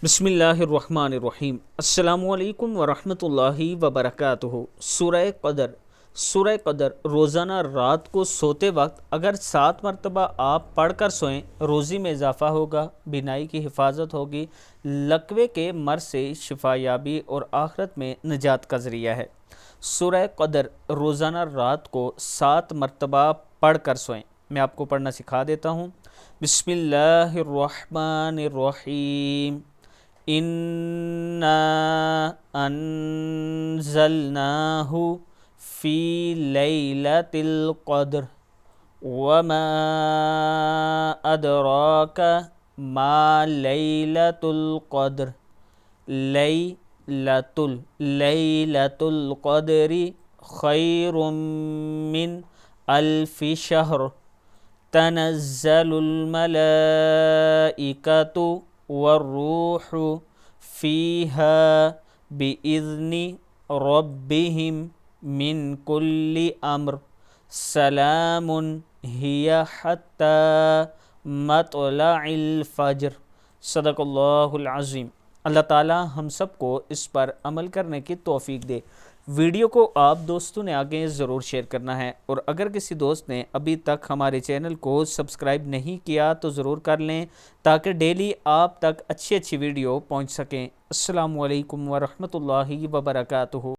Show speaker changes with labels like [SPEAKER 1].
[SPEAKER 1] بسم اللہ الرحمن الرحیم۔ السلام علیکم ورحمۃ اللہ وبرکاتہ۔ سورہ قدر روزانہ رات کو سوتے وقت اگر 7 مرتبہ آپ پڑھ کر سوئیں، روزی میں اضافہ ہوگا، بینائی کی حفاظت ہوگی، لقوے کے مرض سے شفا یابی اور آخرت میں نجات کا ذریعہ ہے۔ سورہ قدر روزانہ رات کو 7 مرتبہ پڑھ کر سوئیں۔ میں آپ کو پڑھنا سکھا دیتا ہوں۔ بسم اللہ الرحمن الرحیم۔ اِنَّا أَنزَلْنَاهُ فِي لَيْلَةِ الْقَدْرِ وَمَا أَدْرَاكَ مَا لَيْلَةُ الْقَدْرِ لَيْلَةُ الْقَدْرِ خَيْرٌ مِّنْ أَلْفِ شَهْرٍ تَنَزَّلُ الْمَلَائِكَةُ والروح فيها بإذن ربهم من كل أمر سلام هي حتى مطلع الفجر۔ صدق اللہ العظیم۔ اللہ تعالی ہم سب کو اس پر عمل کرنے کی توفیق دے۔ ویڈیو کو آپ دوستوں نے آگے ضرور شیئر کرنا ہے، اور اگر کسی دوست نے ابھی تک ہمارے چینل کو سبسکرائب نہیں کیا تو ضرور کر لیں، تاکہ ڈیلی آپ تک اچھی ویڈیو پہنچ سکیں۔ السلام علیکم ورحمۃ اللہ وبرکاتہ۔